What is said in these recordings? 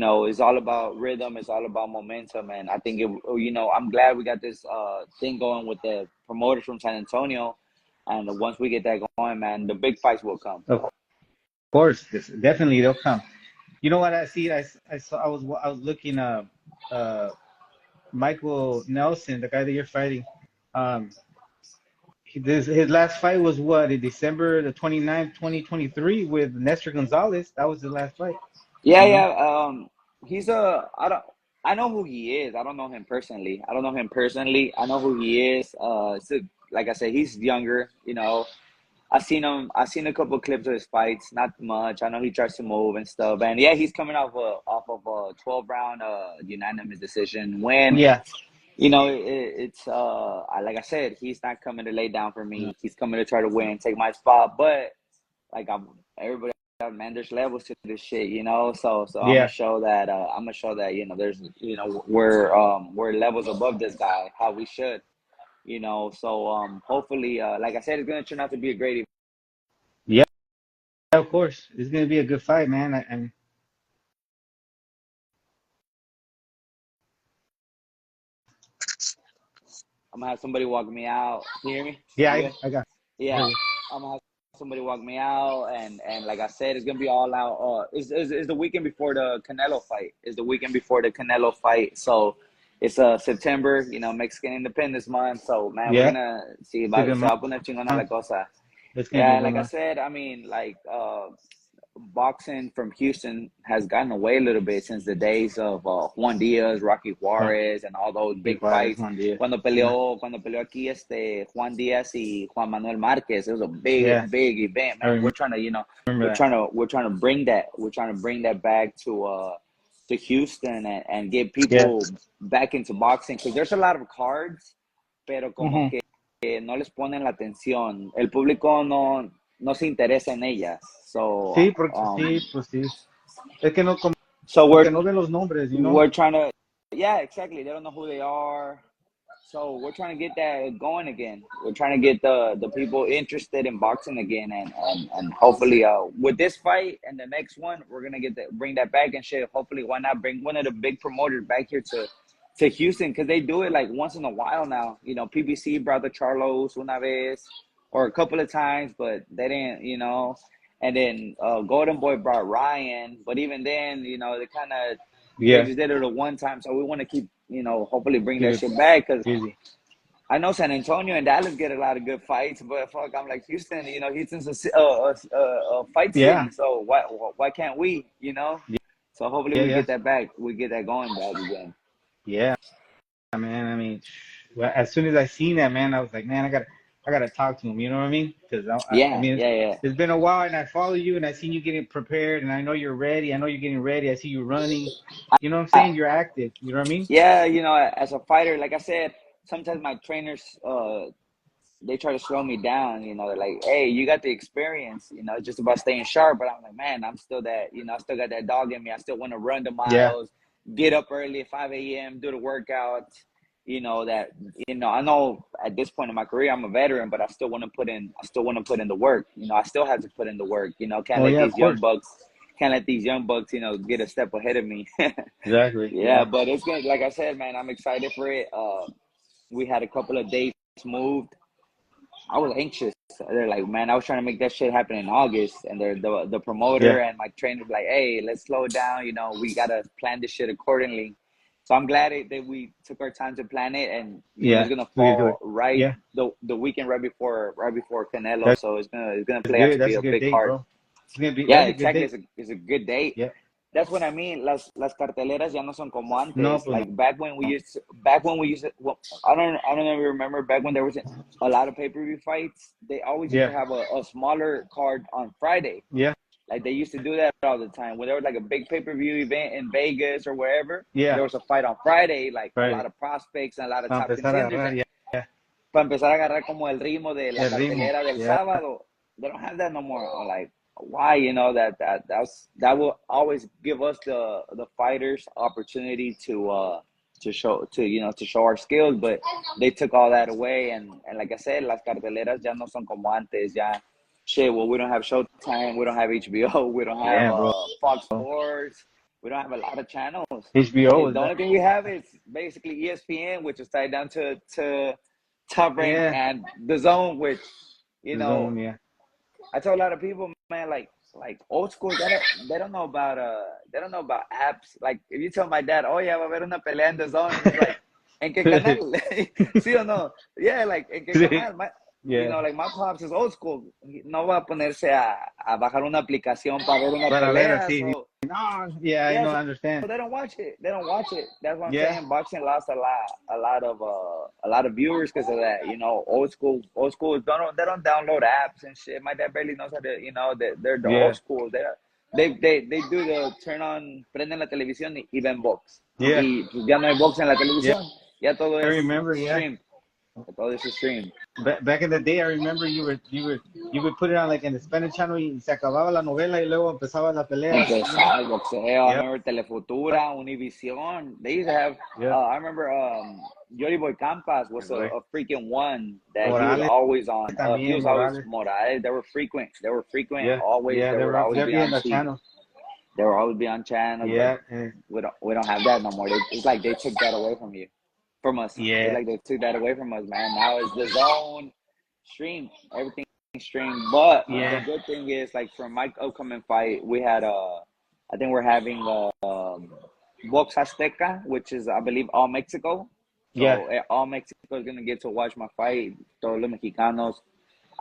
it's all about rhythm. It's all about momentum, and I think I'm glad we got this thing going with the promoters from San Antonio, and once we get that going, man, the big fights will come. Of course, definitely they'll come. You know what I see? I saw I was looking uh Michael Nelson, the guy that you're fighting. Um, his last fight was what, in December the 29th, 2023 with Nestor Gonzalez. That was the last fight, Yeah, you know? yeah. He's a I don't I know who he is. I don't know him personally. I don't know him personally. I know who he is. Like I said, he's younger. I seen him. I seen a couple clips of his fights. Not much. I know he tries to move and stuff. And yeah, he's coming off of a 12 round unanimous decision win. Yeah. It's like I said, he's not coming to lay down for me. He's coming to try to win, take my spot. But like everybody, man, there's levels to this shit. So Yeah. I'm gonna show that there's we're levels above this guy, how we should. So hopefully, like I said, it's gonna turn out to be a great. Yeah, of course. It's gonna be a good fight, man. And I'm gonna have somebody walk me out. Can you hear me? yeah, You good? I got I Yeah, heard you. I'm gonna have somebody walk me out, and like I said, it's gonna be all out. It's the weekend before the Canelo fight. It's the weekend before the Canelo fight. So it's September, Mexican Independence Month. So man, we're Yeah, gonna see it's a about good se va a poner chingona la month. cosa. It's gonna be a Yeah, good like I month. said, I mean, like boxing from Houston has gotten away a little bit since the days of Juan Diaz, Rocky Juan Juarez, and all those big Juarez, fights. Juan Diaz. Yeah, Cuando peleó aquí Juan Diaz y Juan Manuel Márquez, it was a yeah, big, big event, I man. We're trying to, remember that. we're trying to bring that, back to Houston and get Yeah. people back into boxing because there's a lot of cards, pero como Hmm. que no les ponen la atención. El público no se interesa en ellas. Sí, porque sí, pues sí. Es que no, So como we're que no ven los nombres, you know? we're trying to, yeah, exactly. They don't know who they are. So we're trying to get that going again. We're trying to get the people interested in boxing again, and hopefully, with this fight and the next one, we're gonna bring that back and shit. Hopefully, why not bring one of the big promoters back here to Houston because they do it like once in a while now. PBC brought the Charlos una vez or a couple of times, but they didn't. And then Golden Boy brought Ryan, but even then, they Yeah, just did it a one time. So we want to keep, hopefully bring keep that it shit back because busy. I know San Antonio and Dallas get a lot of good fights, but fuck, I'm like Houston. Houston's a fight Yeah, city, so why can't we? So hopefully yeah, we yeah, get that back. We get that going back again. yeah, man. I mean, well, as soon as I seen that, man, I was like, man, I gotta talk to him. You know what I mean? Because I Yeah, mean, yeah, yeah. it's been a while, and I follow you, and I seen you getting prepared, and I know you're ready. I know you're getting ready. I see you running. You know what I'm I, saying? You're active. You know what I mean? yeah, as a fighter, like I said, sometimes my trainers they try to slow me down. They're like, "Hey, you got the experience. It's just about staying sharp." But I'm like, man, I'm still that. I still got that dog in me. I still want to run the Yeah, miles, get up early at 5 a.m., do the workouts. That I know at this point in my career I'm a veteran, but I still want to put in. I still want to put in the work. I still have to put in the work. Can't oh let yeah, of these young course. bucks. Can't let these young bucks, get a step ahead of me. Exactly. Yeah, Yeah. but it's good. Like I said, man, I'm excited for it. We had a couple of dates moved. I was anxious. They're like, man, I was trying to make that shit happen in August, and the promoter Yeah. and my trainer like, hey, let's slow it down. We gotta plan this shit accordingly. So I'm glad that we took our time to plan it, and it's Yeah. gonna We can do it. fall right Yeah. the weekend right before Canelo. That's So it's gonna play out good. to be That's a a good big date, card. bro. It's gonna be. Yeah, That's a good exactly. date. It's a good date. Yeah. That's what I mean. Las carteleras ya no son como No, antes. pues Like back when we used to. Well, I don't ever remember back when there was a lot of pay-per-view fights. They always used to yeah. have a smaller card on Friday. Yeah. Like they used to do that all the time. When there was like a big pay-per-view event in Vegas or wherever, Yeah. there was a fight on Friday. Like a lot Friday. of prospects and a lot of Para top empezar a contenders. agarrar, And ya. Yeah. para empezar a agarrar como el ritmo de la El ritmo. cartelera del Yeah. sábado. They don't have that no more. I'm like, why? That will always give us the fighters opportunity to show our skills, but they took all that away, and like I said, las carteleras ya no son como antes. Ya shit. Well, we don't have Showtime, we don't have HBO, we don't have Yeah, bro. Fox Sports. We don't have a lot of channels. HBO is The that? only thing we have is basically ESPN, which is tied down to Top Rank, Yeah, and the Zone, which you the know Zone. Yeah, I tell a lot of people, man, like old school, they don't know about apps. Like if you tell my dad, oh yeah, va a haber una pelea in the Zone, he's like, ¿en qué canal? ¿Sí o no? Yeah, like ¿en qué canal? yeah. Like my pops is old school. No va a ponerse a bajar una aplicación para ver una Para ver pelea. así. So No, yeah, I yeah, know, so I understand. they don't watch it. They don't watch it. That's what I'm Yeah, saying. Boxing lost a lot of viewers because of that. Old school they don't download apps and shit. My dad barely knows how to. They're the old yeah, school. They do the turn on, prenden la televisión y ven box. yeah, Y pues ya no hay box en la yeah. televisión. Ya todo I es remember, yeah. stream. Todo es stream. Back in the day, I remember you would put it on like in the Spanish channel y se acababa la novela y luego empezaba la pelea, you know? Empezaba el boxeo. I Yep, remember Telefutura, Univision. They used to have. yep. I remember Yori Boy Campas was a freaking one that he was Morales always on. He también, was always Morales. Morales. They were frequent. They were frequent. Yeah, Always. yeah, They would always they're be being on the TV. channel. They would always be on channels, but Yeah, we don't have that no more. It's like they took that away from us. It's yeah, like they took that away from us, man. Now it's the Zone, stream, everything stream. But the yeah, good thing is, like for my upcoming fight, we had I think we're having Box Azteca, which is I believe all Mexico. yeah, So all Mexico is gonna get to watch my fight. Todos los mexicanos.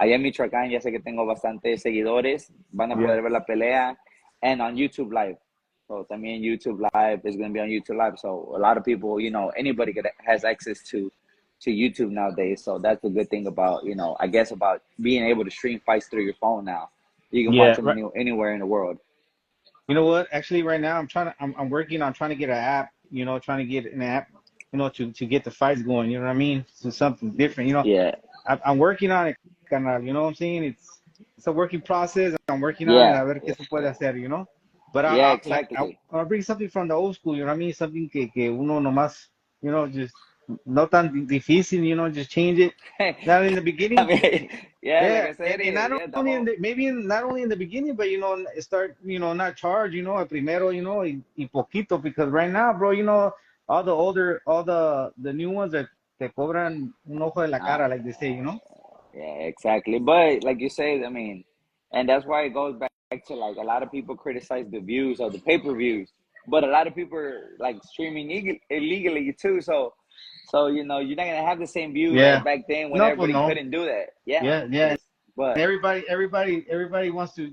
Allá en Michoacán ya sé que tengo bastantes seguidores. Van a yeah, poder ver la pelea. And on YouTube Live. So también YouTube Live is going to be on YouTube Live. So a lot of people, anybody has access to YouTube nowadays. So that's a good thing about, I guess about being able to stream fights through your phone now. You can watch yeah. them anywhere in the world. You know what? Actually, right now I'm working on trying to get an app. You know, trying to get an app. You know, to get the fights going. You know what I mean? So something different. You know, Yeah. I'm working on it. Kind of. You know what I'm saying? It's a working process. I'm working on it. Yeah. A ver qué se puede hacer. You know. But Yeah, I exactly. I'll bring something from the old school. You know what I mean? Something que uno nomás. You know, just no tan difícil. You know, just change it. Not in the I beginning. mean, yeah, like Yeah, I said, and not yeah, the only whole, not only in the beginning, but you know, start not charge, el primero, y poquito, because right now, bro, all the new ones that te cobran un ojo de la uh, cara, like they say. yeah, exactly. But like you say, I mean, and that's why it goes back to like a lot of people criticize the views of the pay-per-views, but a lot of people are like streaming illegally too. So you're not gonna have the same views as Yeah. back then when No, pues everybody no. couldn't do that. Yeah, Yeah, yeah. but Everybody wants to,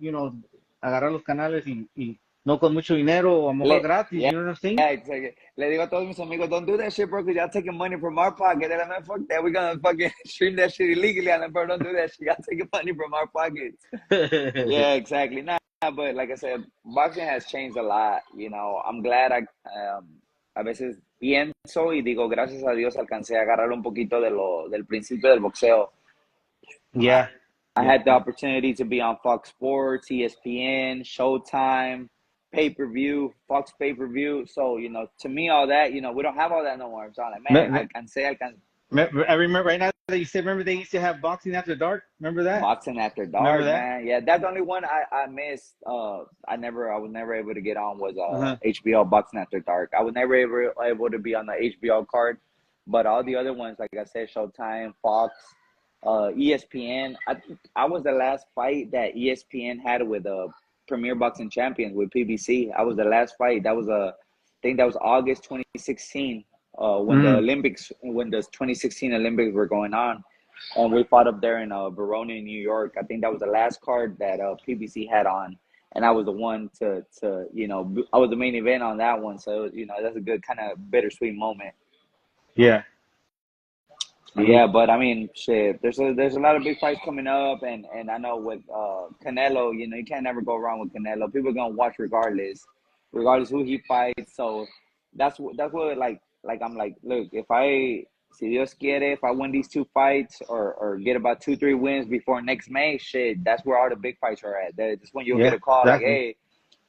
agarrar los canales y no con mucho dinero o a lo mejor gratis, yeah, you know what I'm saying? yeah, exactly. Le digo a todos mis amigos, don't do that shit, bro, because y'all taking money from our pocket. And I'm like, fuck that. We're gonna fucking stream that shit illegally. And I'm like, bro, don't do that shit. Y'all taking money from our pockets. Yeah, exactly. Nah, but like I said, boxing has changed a lot. I'm glad a veces pienso y digo, gracias a Dios alcancé a agarrar un poquito del principio del boxeo. I, Yeah, I yeah, had the opportunity to be on Fox Sports, ESPN, Showtime, pay-per-view, Fox pay-per-view. So, to me, all that, we don't have all that no more. So I'm like, man, yeah. alcancé. I remember right now that you said, remember they used to have boxing after dark? Remember that? Boxing After Remember Dark, that? man. Yeah, that's the only one I missed. I was never able to get on was Uh-huh. HBO Boxing After Dark. I was never able to be on the HBO card, but all the other ones, like I said, Showtime, Fox, ESPN. I was the last fight that ESPN had with Premier Boxing Champions with PBC. I was the last fight. I think that was August 2016. Mm. When the 2016 Olympics were going on, and we fought up there in Verona, New York. I think that was the last card that PBC had on, and I was the one I was the main event on that one. So that's a good kind of bittersweet moment. Yeah. See. Yeah, but I mean, shit. There's a lot of big fights coming up, and I know with Canelo, you can't never go wrong with Canelo. People are gonna watch regardless who he fights. So that's what like I'm like, look, if si Dios quiere, if I win these two fights or get about 2-3 wins before next May, shit, that's where all the big fights are at. That's when you'll get Yeah, a call like, exactly. hey,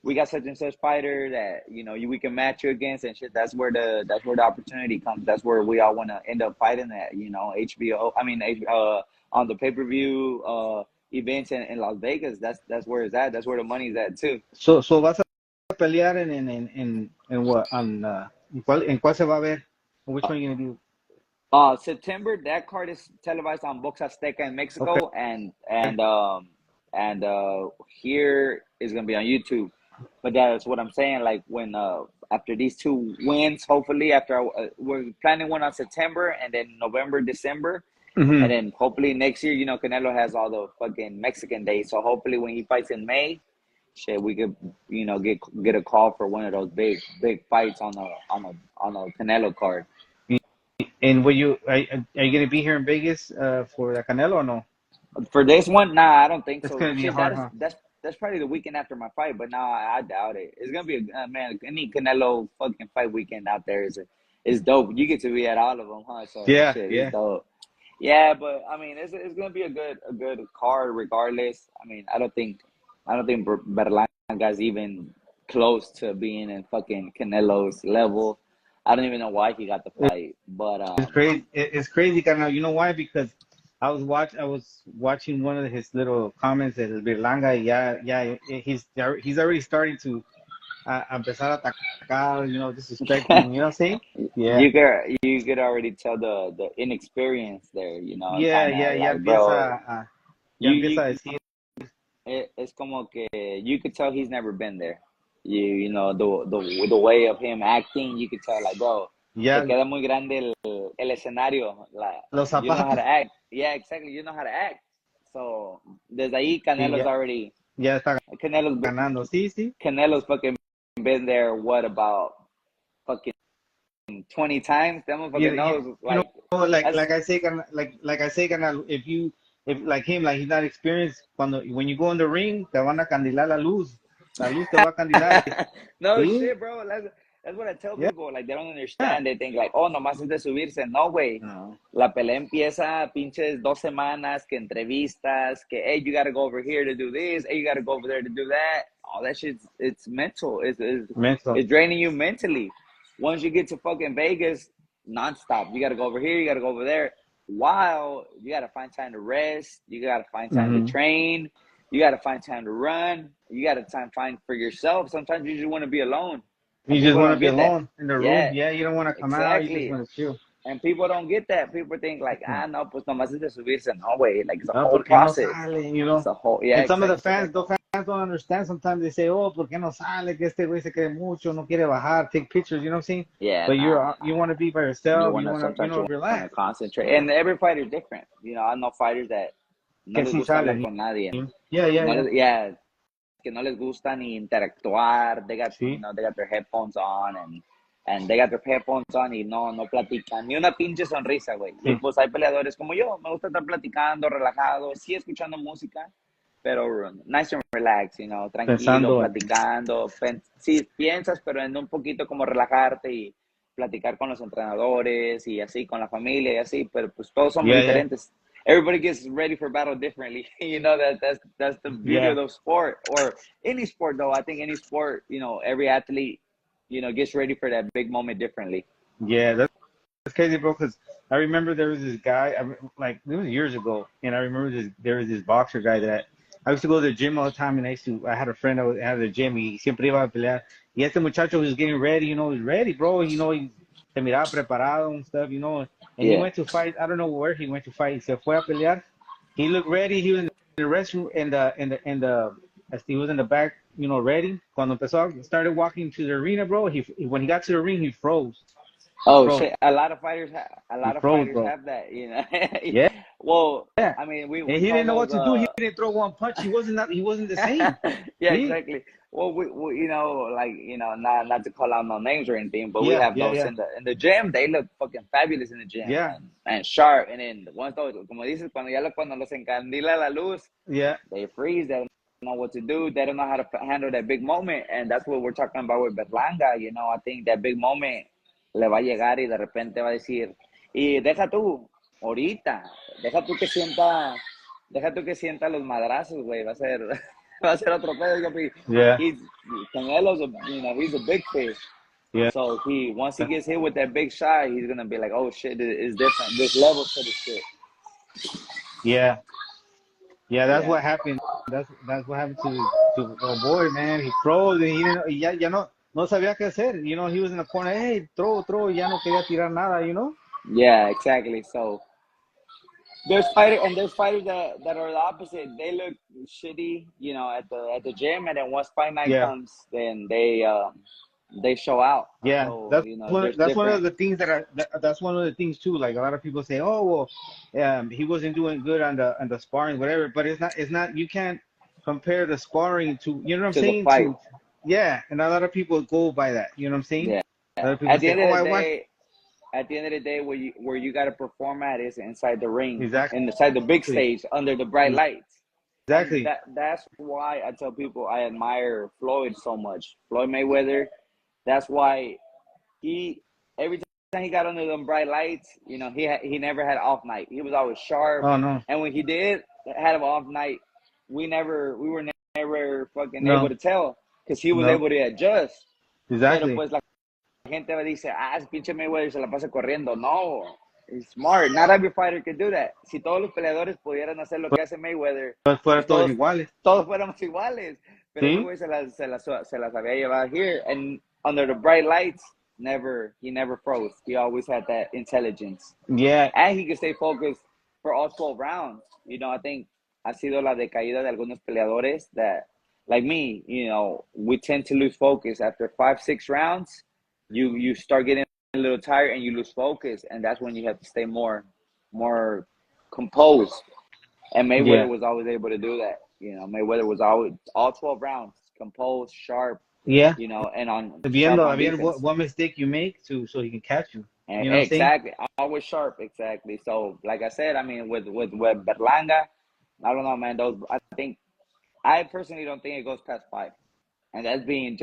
we got such and such fighter that we can match you against and shit. That's where the opportunity comes. That's where we all want to end up fighting at. HBO. I mean, on the pay-per-view events in Las Vegas. That's where it's at. That's where the money's at too. So vas pelear en what en cuál se va a ver? Which one are you gonna do? September, that card is televised on Box Azteca in Okay. Mexico, and here is gonna be on YouTube. But that's what I'm saying. Like when after these two wins, hopefully after we're planning one on September and then November, December, and Mm-hmm. then hopefully next year, Canelo has all the fucking Mexican days. So hopefully when he fights in May, shit, we could get a call for one of those big fights on a Canelo card. And will you are you gonna be here in Vegas for the Canelo or no? For this one, nah, I don't think It's so. gonna be Shit, hard, huh? that's probably the weekend after my fight, but nah, I doubt it. It's gonna be man. Any Canelo fucking fight weekend out there is dope. You get to be at all of them, huh? So Yeah, shit, it's yeah. dope. Yeah, but I mean, it's gonna be a good card regardless. I mean, I don't think Berlanga's even close to being in fucking Canelo's level. I don't even know why he got the fight, but It's crazy. It's crazy, Canelo. You know why? Because I was watching one of his little comments del Berlanga. Yeah. He's already starting to empezar a atacar. You know, disrespecting. You know what I'm saying? Yeah. you could already tell the inexperience there, Yeah, kind yeah. of like, bro, Ya you empieza you a decir. it's como que you could tell he's never been there. You know the way of him acting, you could tell like, bro, te Ya queda muy grande el escenario, like los you know how zapatos. to act. Yeah, exactly, you know how to act. So desde ahí Sí, ya está Canelo's ganando. Sí, sí. Canelo's fucking been there. What about fucking 20 times? That You, motherfucker you, knows you like know, that's like I say, if like him, like he's not experienced, when you go in the ring, te van a candilar la luz te va a candilar. no Sí, shit, bro. That's what I tell yeah, people. Like they don't yeah. understand. They think like, oh, nomás es de subirse. No, güey. No, La pelea empieza pinches 2 semanas, que entrevistas, que hey, you gotta go over here to do this. Hey, you gotta go over there to do that. All that shit's it's mental. mental. It's draining you mentally. Once you get to fucking Vegas, nonstop. You gotta go over here. You gotta go over there. While you gotta find time to rest. You gotta find time to Mm-hmm. train. You got to find time to run. You got to find for yourself. Sometimes you just want to be alone, and You just people want to don't be get that. alone in the room. Yeah, Yeah, you don't want to come out. You just exactly. want to chill. And people don't get that. People think like, No, no, pues nomás es de subirse. No, way. Like it's a no, whole ¿por qué no process. sale? You know. It's a whole. Yeah, And some of exactly. those fans don't understand. Sometimes they say, "Oh, ¿por qué no sale? Que este güey se cree mucho, no quiere bajar, take pictures." You know what I'm saying? Yeah, But nah. you want to be by You yourself. want to You sometimes know, you want to relax. concentrate, and every fighter is different. I know fighters that no Que les sí gusta hablar salen. con nadie. Yeah, yeah, No yeah. les, yeah, que no les gusta ni interactuar. They got, Sí. they got their headphones on and they got their headphones on y no platican. Ni una pinche sonrisa, güey. Y Sí. pues hay peleadores como yo. Me gusta estar platicando, relajado, sí escuchando música, pero nice and relax, tranquilo, Pensando en. platicando. Sí, piensas, pero en un poquito como relajarte y platicar con los entrenadores y así, con la familia y así, pero pues todos somos Yeah, yeah, diferentes. Everybody gets ready for battle differently. That's the beauty of yeah, the sport, or any sport though. I think any sport, every athlete, gets ready for that big moment differently. yeah. That's crazy, bro. Because I remember there was this guy, like it was years ago, and I remember there was this boxer guy that I used to go to the gym all the time, and I had a friend that had a gym. Y siempre iba a pelear. Y este muchacho was getting ready, he was ready, bro. He se miraba preparado and stuff, And he Yeah. went to fight. I don't know where he went to fight. Se fue a pelear. He looked ready. He was in the restroom, as he was in the back, ready. Cuando empezó, started walking to the arena, bro. When he got to the ring, he froze. Oh Froze. shit! A lot of fighters a He lot of froze, fighters bro. have that. Yeah, Well, yeah. I mean, we And he call didn't know what those. to do. He didn't throw one punch. He wasn't the same. Yeah, See? exactly. Well, we like not to call out no names or anything, but we Yeah, have yeah, those yeah, in the gym. They look fucking fabulous in the gym yeah, and sharp. And then once those, como dices, cuando los encandila la luz, yeah, they freeze. They don't know what to do. They don't know how to handle that big moment, and that's what we're talking about with Berlanga. I think that big moment le va a llegar y de repente va a decir, y deja tú, ahorita, deja tú que sienta, deja tú que sienta los madrazos, güey, va a ser, va a ser otro pedo. yeah, He's, Canelo's he's a big fish. yeah, So once he gets hit with that big shot, he's gonna be like, oh shit, it's different. There's levels to this shit. yeah, yeah. That's Yeah. what happened. That's what happened oh boy, man, he froze and he didn't, y ya no sabía qué hacer. He was in the corner, hey, throw, ya no quería tirar nada, Yeah, exactly. So there's fighters that are the opposite. They look shitty, at the gym, and then once fight night Yeah, comes, then they show out. yeah. So there's That's one of different the things that's one of the things too. Like a lot of people say, oh well, he wasn't doing good on the sparring, whatever. But it's not. You can't compare the sparring to, you know what I'm to the saying? fight. Yeah, and a lot of people go by that. You know what I'm saying? Yeah. A lot of people At the say, end oh, of I the watched day, where you got to perform at is inside the ring, exactly, inside the big stage, under the bright lights. And exactly. that's why I tell people I admire Floyd so much. Floyd Mayweather. That's why he every time he got under them bright lights, he never had off night. He was always sharp. Oh no, And when he did had an off night, we were never fucking able no, to tell because he was no, able to adjust. Pero exactly. pues la gente dice, ese pinche Mayweather se la pasa corriendo. No, it's smart. Not every fighter can do that. Si todos los peleadores pudieran hacer lo que hace Mayweather, Pues fuera pues todos iguales, todos fuéramos iguales. Pero ese ¿sí? güey se las había llevado here. And under the bright lights, he never froze. He always had that intelligence. Yeah, And he could stay focused for all 12 rounds. I think ha sido la decaída de algunos peleadores that, like me, we tend to lose focus after 5, 6 rounds. You start getting a little tired and you lose focus, and that's when you have to stay more composed. And Mayweather yeah, was always able to do that. Mayweather was always all 12 rounds composed, sharp, yeah. and on sharp Viendo, on viendo defense. what mistake you make so he can catch you. And You know what I'm saying? exactly, always sharp. Exactly. So, like I said, I mean, with Berlanga, I don't know, man. I personally don't think it goes past 5, and that's being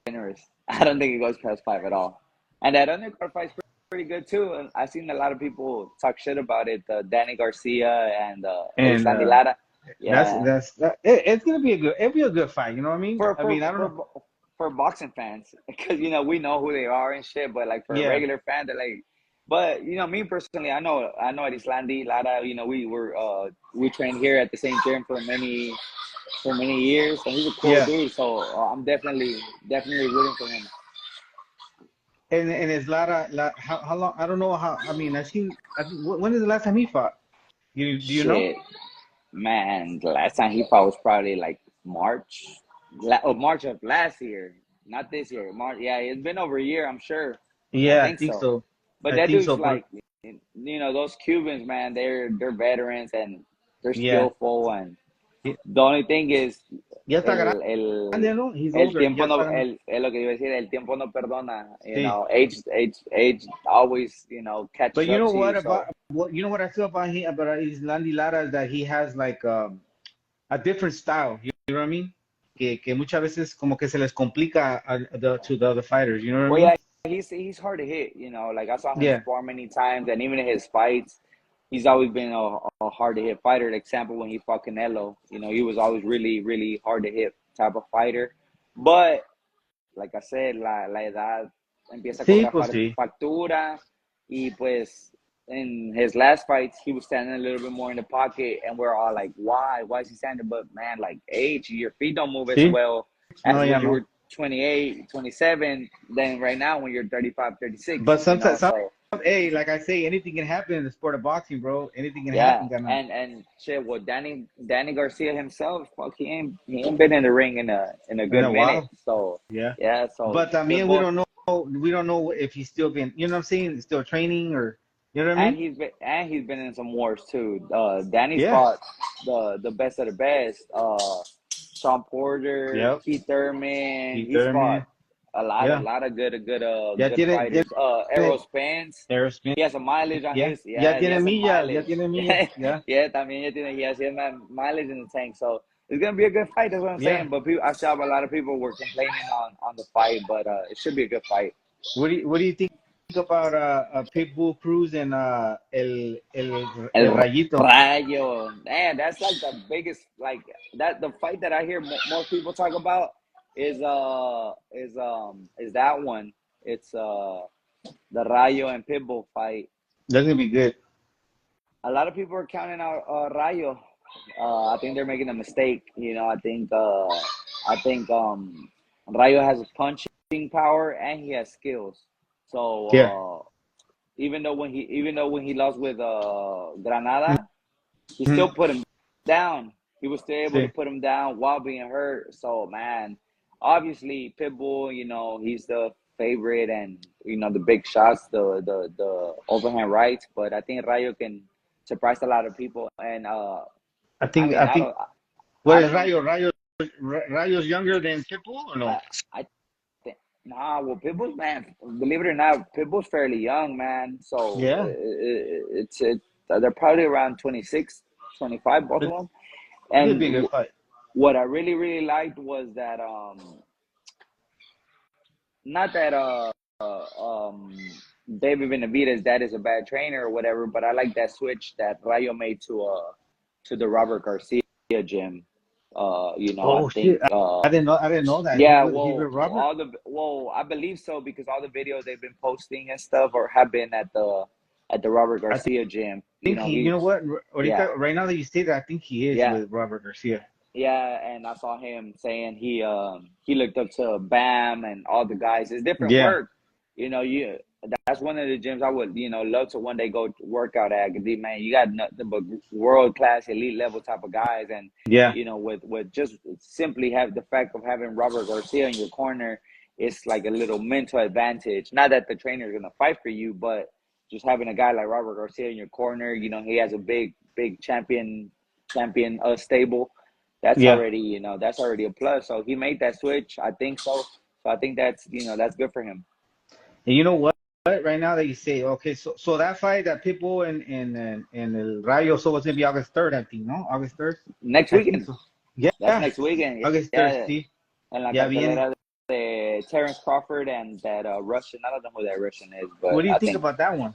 generous. I don't think it goes past 5 at all. And that undercard fight's pretty good too. And I've seen a lot of people talk shit about it. Danny Garcia and And Erislandy Lara. Yeah, it's gonna be it'll be a good fight. You know what I mean? for I for mean, I don't know. for boxing fans, because we know who they are and shit. But like for a Yeah, regular fan, they're like, but me personally, I know Erislandy Lara. We trained here at the same gym for many years, and he's a cool yeah. dude. So I'm definitely rooting for him. And it's how long? I don't know how. I mean, I think, when is the last time he fought? Do you know? Shit, man, the last time he fought was probably like March, March of last year, not this year. March, yeah, it's been over a year, I'm sure. I Yeah, I think think so. so. But I that think dude's so. like, those Cubans, man, they're veterans and they're Yeah, skillful. And ya the only thing is, ya está grande, el, ¿no? He's el older. Ya tiempo está no, grande. es lo que iba a decir, el tiempo no perdona. Sí. Age always, But catches you up know to what you. So what I feel about him about Islandi Lara is that he has like a different style. You know what I mean? Que muchas veces como que se les complica to the other fighters. You know what I Well, mean? yeah, he's hard to hit. Like I saw him Yeah. spar many times, and even in his fights, he's always been a hard to hit fighter. For example, when he fought Canelo, he was always really, really hard to hit type of fighter. But like I said, la edad empieza a Sí, cobrar pues sí. factura, y pues in his last fights, he was standing a little bit more in the pocket, and we're all like, why? Why is he standing? But man, like age, your feet don't move as Sí. well No, as ya when you no. were 28, 27, than right now when you're 35, But 36, sometimes, so hey, like I say, anything can happen in the sport of boxing, bro. Anything can yeah. happen, gonna And shit, well, Danny Garcia himself, fuck, he ain't been in the ring in a in good a minute. while. So Yeah. yeah, so But they're también both. we don't know if he's still been, you know what I'm saying, still training or, you know what I And mean? he's been in some wars too. Danny's Yeah. fought the best of the best. Sean Porter, Yep. Keith Thurman. Keith He's fought Thurman. a lot, a Yeah. lot of Ya good tiene fighters. Errol Spence. Aerosmith. He has some mileage on Yeah. his. Yeah, he has some Ya mileage. tiene millas. Yeah. Yeah, también he has mileage in the tank. So it's gonna be a good fight. That's what I'm Yeah. saying. But I saw a lot of people were complaining on the fight, but it should be a good fight. What do you think about Pitbull Cruz and el El Rayito? Rayo, man, that's like the biggest, like that. The fight that I hear more people talk about is that one. It's the Rayo and Pitbull fight. That's gonna be good. A lot of people are counting out Rayo. I think they're making a mistake. I think I think Rayo has punching power and he has skills. So Yeah. even though when he lost with Mhm. Granada, he still put him down. He was still able to See. put him down while being hurt. So man, obviously Pitbull, he's the favorite, and the big shots, the overhand rights. But I think Rayo can surprise a lot of people. And I I think mean, I think what I is don't know. Rayo's younger than Pitbull or no? I think nah. Well, Pitbull's man, believe it or not, Pitbull's fairly young, man. So Yeah. they're probably around 26, 25, both of It them. could be a And good fight. what I really really liked was that not that David Benavidez that is a bad trainer or whatever, but I like that switch that Rayo made to the Robert Garcia gym. I Oh shit! think I didn't know that yeah, he with Robert. I believe so because all the videos they've been posting and stuff or have been at the Robert I Garcia gym. think he. You know He's what? yeah, Ahorita, right now that you say that, I think he is yeah. with Robert Garcia. Yeah, and I saw him saying he looked up to Bam and all the guys. It's different Yeah. work, you. That's one of the gyms I would love to one day go work out at. 'Cause, man, you got nothing but world class, elite level type of guys, and Yeah. with just simply have the fact of having Robert Garcia in your corner, it's like a little mental advantage. Not that the trainer is gonna fight for you, but just having a guy like Robert Garcia in your corner, he has a big champion stable. Yeah. That's already a plus. So he made that switch. I think so. So I think that's good for him. And you know what? Right now that you say, okay, so that fight that Pitbull and El Rayo, so it's gonna be August 3rd, I think, no? August 3rd, Next I think weekend. so. That's Yeah, next weekend. August 3rd. Yeah. See, And la yeah, bien. cartelera de Terrence Crawford and that Russian. I don't know who that Russian is, What but do you think about that one?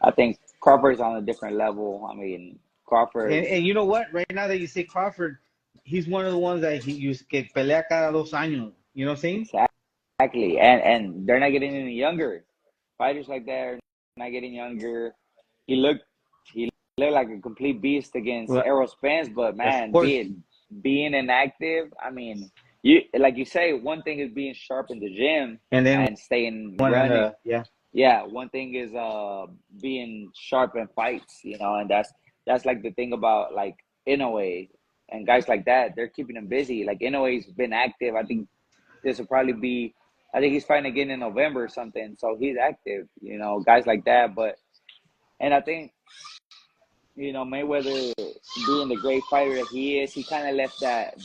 I think Crawford's on a different level. I mean, Crawford's And you know what? Right now that you say Crawford, he's one of the ones that he used que pelea cada 2 años. You know what I'm saying? exactly, and they're not getting any younger. Fighters like that are not getting younger. He looked he looked like a complete beast against Well, Errol Spence, but of man, course. being inactive, I mean, you like you say, one thing is being sharp in the gym And then and staying one on running. the yeah, Yeah, one thing is being sharp in fights, and that's like the thing about like Inoue and guys like that. They're keeping them busy. Like Inoue's been active. I think this will probably be. I think he's fighting again in November or something. So he's active. Guys like that. And I think Mayweather being the great fighter that he is, he kind of left that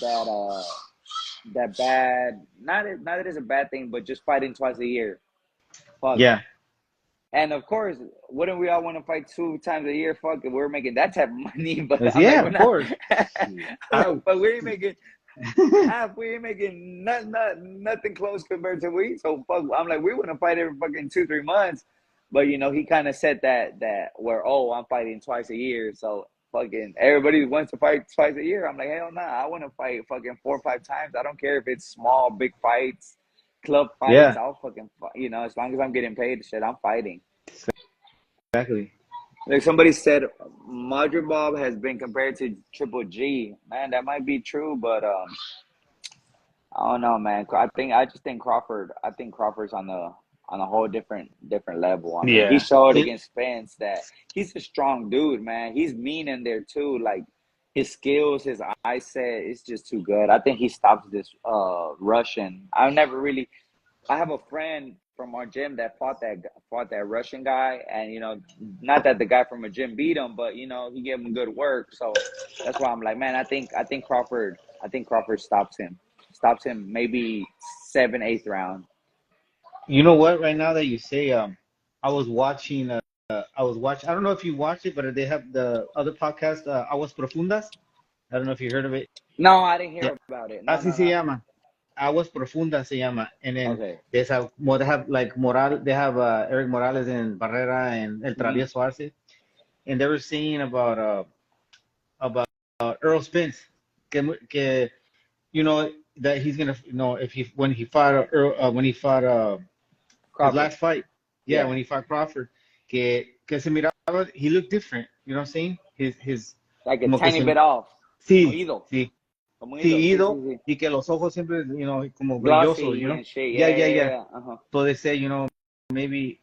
bad. Not that it's a bad thing, but just fighting twice a year. Fuck. yeah. And of course, wouldn't we all want to fight 2 times a year? Fuck, if we're making that type of money, but I'm like, Yeah, we're of not. course. But we ain't making half. We ain't making nothing close compared to we. So fuck, I'm like, we want to fight every fucking 2-3 months. But he kind of said that where I'm fighting twice a year. So fucking everybody wants to fight twice a year. I'm like, hell nah, I want to fight fucking 4 or 5 times. I don't care if it's small, big fights, club fights. Yeah, I'll fucking as long as I'm getting paid, shit, I'm fighting. exactly. Like somebody said, Madrid Bob has been compared to Triple G. Man, that might be true, but I don't know, man. I just think Crawford. I think Crawford's on a whole different level. I mean, he Yeah. showed against Spence that he's a strong dude, man. He's mean in there too. Like his skills, his eye set, it's just too good. I think he stops this Russian. I have a friend from our gym that fought that Russian guy, and not that the guy from a gym beat him, but he gave him good work. So that's why I'm like, man, I think Crawford stops him maybe 7th, 8th round. You know what? Right now that you say, I was watching. I don't know if you watched it, but they have the other podcast, Aguas Profundas. I don't know if you heard of it. No, I didn't Yeah, hear about it. No, así no, se no. llama. Aguas Profundas se llama. And then Okay. they have like They have Eric Morales and Barrera and El Hmm. Travieso Arce, and they were saying about Earl Spence, que that he's gonna if he when he fought when he fought his Crawford. last fight, yeah, Yeah, when he fought Crawford, que se miraba, he looked different. You know what I'm saying? His like a como que tiny se bit off. sí, Oído. sí. como un Sí, hilo. Sí, sí, ido, sí. y que los ojos siempre, como brillosos, Glossy and shit. Yeah, Yeah, yeah, yeah, yeah. yeah. Uh-huh. So they say, maybe,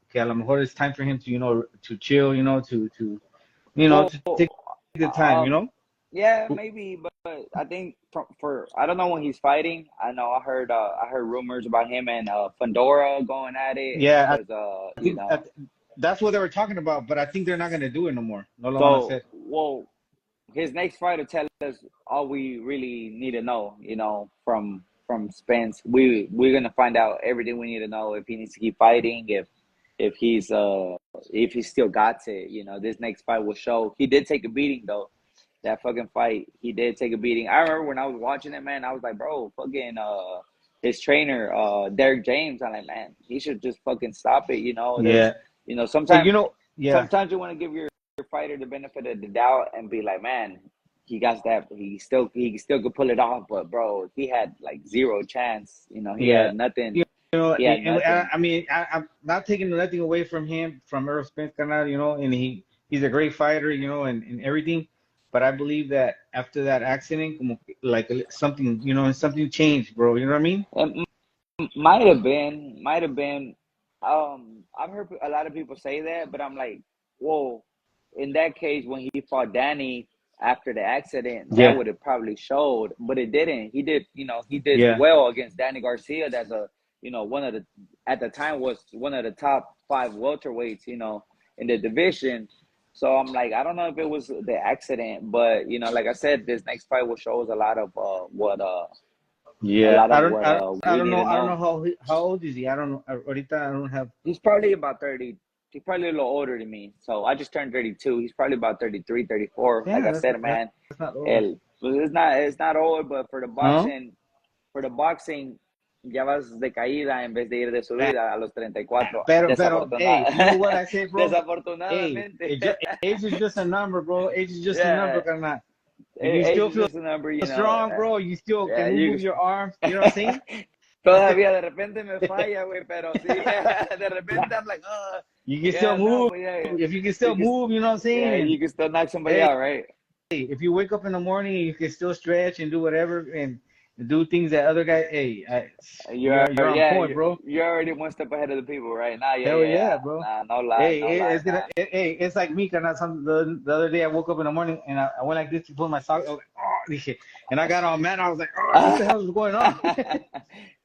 que a lo mejor it's time for him to, to chill, Well, to take the time, um, yeah, maybe, but I think for I don't know when he's fighting. I know I heard rumors about him and Fandora going at it Yeah, because I think that's what they were talking about, but I think they're not going to do it no more. No lo van a so hacer. well his next fight will tell us all we really need to know. From Spence, we're gonna find out everything we need to know if he needs to keep fighting, if he's if he still got it. This next fight will show. He did take a beating though. That fucking fight, he did take a beating. I remember when I was watching it, man. I was like, bro, fucking his trainer, Derek James. I'm like, man, he should just fucking stop it. Yeah. But Sometimes yeah, you want to give your fighter the benefit of the doubt and be like, man, he got that. He still could pull it off, but bro, he had like zero chance. He yeah. had nothing. You He had I, nothing. I mean, I'm not taking nothing away from him, from Earl Spence, Canal, and he's a great fighter, and everything. But I believe that after that accident, como like something, something changed, bro. You know what I mean? It might have been. I've heard a lot of people say that, but I'm like, whoa. In that case, when he fought Danny after the accident, that Yeah, would have probably showed, but it didn't. He did yeah, well against Danny Garcia. That's one of the at the time was one of the top five welterweights, in the division. So I'm like, I don't know if it was the accident, but like I said, this next fight will show us a yeah. lot of what I we don't need know. to I don't know know. how old is he? I don't know. Ahorita I don't have. He's probably about 30. He's probably a little older than me. So I just turned 32. He's probably about 33, 34. Like Yeah, I said, man, that's not old. pues it's not old, but No. for the boxing, ya vas de caída en vez de ir de subida a los 34. Pero, hey, you know what I say, bro? Hey, Desafortunadamente. age is just a number, bro. Age is just a number, Yeah, carnal. If you age still is feel just a number. strong, bro, you still Yeah, can you move your arms. You know what I'm saying? todavía de repente me falla, güey, pero sí, de repente I'm like, oh, You can still yeah, no, move. but yeah, If you can you still can, move, you know what I'm yeah, saying? And you can still knock somebody hey, out, right? if you wake up in the morning, you can still stretch and do whatever and do things that other guys. Hey, you're on Yeah, point, bro. you're already one step ahead of the people, right? Nah, yeah, Hell yeah, yeah, yeah. bro. Nah, no lie, Hey, no lie, nah. it's like me, cause the other day I woke up in the morning and I went like this to put my sock. I was like, oh, dije, and I got all mad. I was like, oh, what the hell is going on?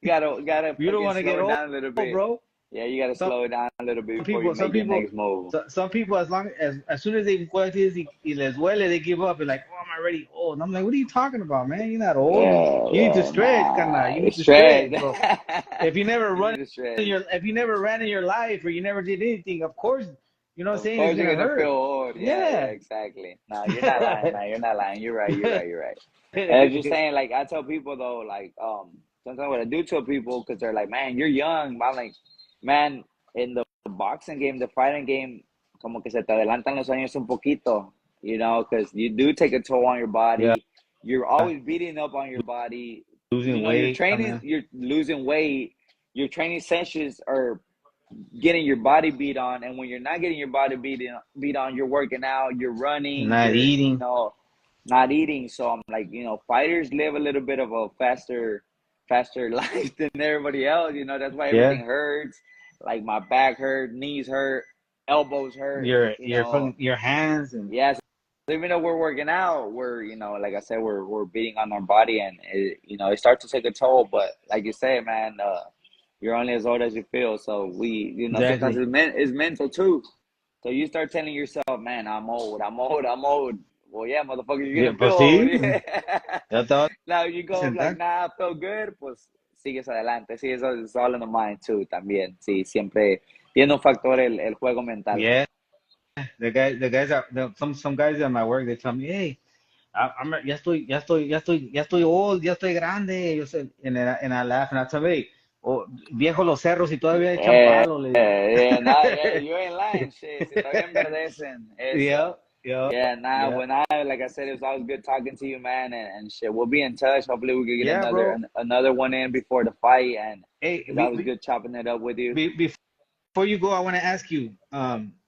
Gotta You don't fucking want to slow get it old, down a little bit. bro. Yeah, you gotta Some slow it down a little bit before you people, some make your people, next move. some people, as soon as they encuentra y les duele, they give up. They're like, oh, I'm already old. And I'm like, what are you talking about, man? You're not old. Yeah, You need to yeah, stretch, carnal. nah, You need it's to stretch. stretch, bro. If you never You run need to stretch. if you never ran in your life or you never did anything, of course, you know what I'm Of saying, it's course, you're gonna gonna feel hurt. old. Yeah, yeah, Yeah. exactly. No, you're not lying, man. You're not lying. You're right. You're right. You're right. And I was just saying, like, I tell people though, like, sometimes what I do tell people because they're like, man, you're young. I'm like, man, in the boxing game, the fighting game, como que se te adelantan los años un poquito, because you do take a toll on your Yeah. body. You're always beating up on your body. Losing You're weight, training. carnal. You're losing weight. Your training sessions are getting your body beat on, and when you're not getting your body beat on, you're working out, you're running, Not you're eating. not eating. So I'm like, fighters live a little bit of a faster life than everybody else. That's why Yeah. everything hurts. Like my back hurt, knees hurt, elbows hurt. Your hands and Yeah. So even though we're working out, we're like I said, we're beating on our body, and it starts to take a toll. But like you say, man, you're only as old as you feel. So sometimes exactly. it's mental too. So you start telling yourself, man, I'm old, I'm old, I'm old. Well, yeah, motherfucker, you're Yeah, gonna feel pues old. sí, Yeah. ya estaba Now you go like, sentar. nah, I feel good, pues sigues adelante. Sí, eso es all in the mind too, también. Sí, siempre tiene un factor el juego mental. Yeah, the guys are some guys at my work. They tell me, hey, ya estoy old, ya estoy grande. Yo sé, and I laugh and I tell them, hey, oh, viejo los cerros y todavía echan palo, le digo. Yeah, nah, yeah, you ain't lying, shit. Si todavía enverdecen, Yeah, eso. yeah, Yeah, nah, yeah, when like I said, it was always good talking to you, man, and shit. We'll be in touch. Hopefully, we can get yeah, bro. another one in before the fight, and Hey, it's always good chopping it up with you. before you go, I want to ask you,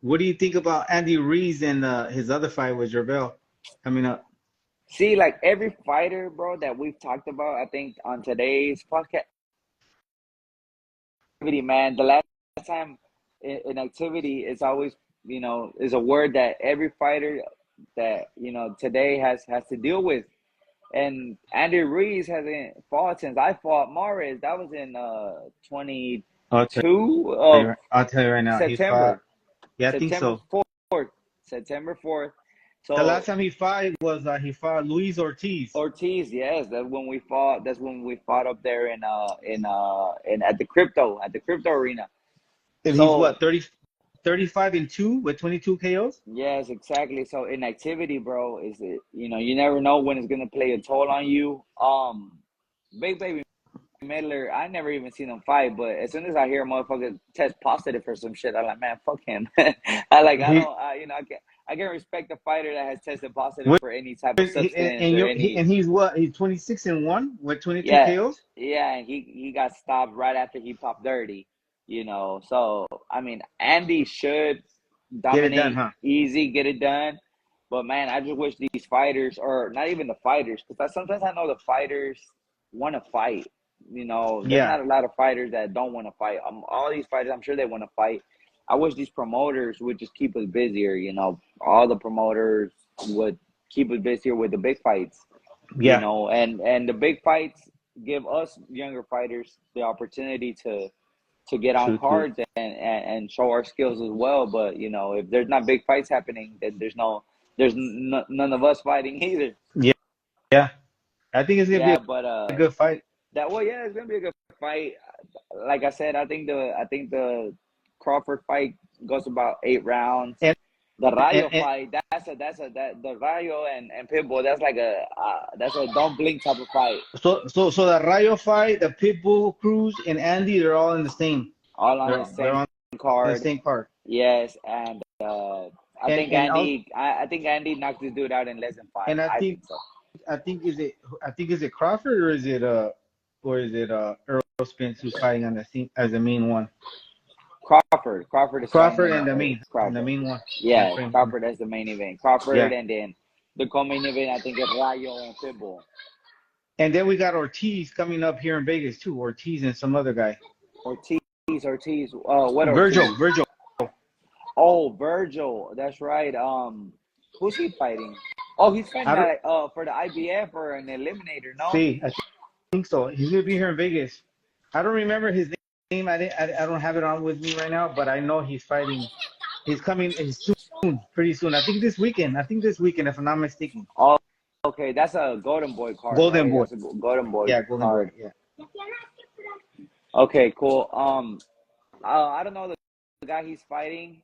what do you think about Andy Ruiz and his other fight with Gervell coming up? See, like every fighter, bro, that we've talked about, I think on today's podcast, man, the last time in activity is always, is a word that every fighter that, today has to deal with. And Andy Ruiz hasn't fought since I fought Mares. That was in I'll tell 22 you, of I'll tell you right now. He fought. September. Yeah, I think September so. 4th. September 4th. The last So time he fought was he fought Luis Ortiz, Ortiz, yes, that's when we fought. That's when we fought up there in at the crypto arena. and he's So what 35-2 with 22 KOs. yes, exactly. So inactivity, bro, is it? You never know when it's gonna play a toll on you. Big baby Miller, I never even seen him fight, but as soon as I hear a motherfucker test positive for some shit, I'm like, man, fuck him. I He don't, I can't respect a fighter that has tested positive for any type of substance and or you any. and he's what? He's 26-1 with 22 Yeah, KOs. yeah, and he got stopped right after he popped dirty. So I mean, Andy should Get it done, dominate huh? easy, get it done. But man, I just wish these fighters, or not even the fighters, because sometimes I know the fighters want to fight. There's Yeah, not a lot of fighters that don't want to fight. All these fighters, I'm sure they want to fight. I wish these promoters would just keep us busier. All the promoters would keep us busier with the big fights. yeah, And the big fights give us younger fighters the opportunity to get on to cards and show our skills as well. But if there's not big fights happening, then none of us fighting either. yeah, yeah. I think it's gonna be Yeah, but a good fight. yeah, it's gonna be a good fight. Like I said, I think the Crawford fight goes about 8 rounds. And The Rayo and fight, that the Rayo and Pitbull, that's a don't blink type of fight. so the Rayo fight, the Pitbull, Cruz, and Andy, they're all in the same. All on the They're same on the card. same card. Yes, and And also, I think Andy knocked this dude out in less than five. and I I think think so. I think is it I think is it Crawford or is it Earl Spence who's fighting on the scene as the main one? Crawford is fighting Crawford in and the Crawford. main one. Yeah, Okay. Crawford as the main event. Crawford, Yeah. and then the co-main event, I think, is Rayo and Pitbull. And then we got Ortiz coming up here in Vegas too. Ortiz and some other guy. Ortiz. What Virgil. Ortiz? Virgil. Oh, Virgil. That's right. Who's he fighting? Oh, he's fighting I don't for the IBF or an eliminator. No. see. I think so. He's gonna be here in Vegas. I don't remember his name. I don't have it on with me right now, but I know he's fighting. He's coming. He's soon, pretty soon. I think this weekend. If I'm not mistaken. Oh, okay. That's a Golden Boy card, Golden right? Boy. That's a Golden Boy Yeah, Golden Boy. card. Yeah. Okay, cool. I don't know the guy he's fighting.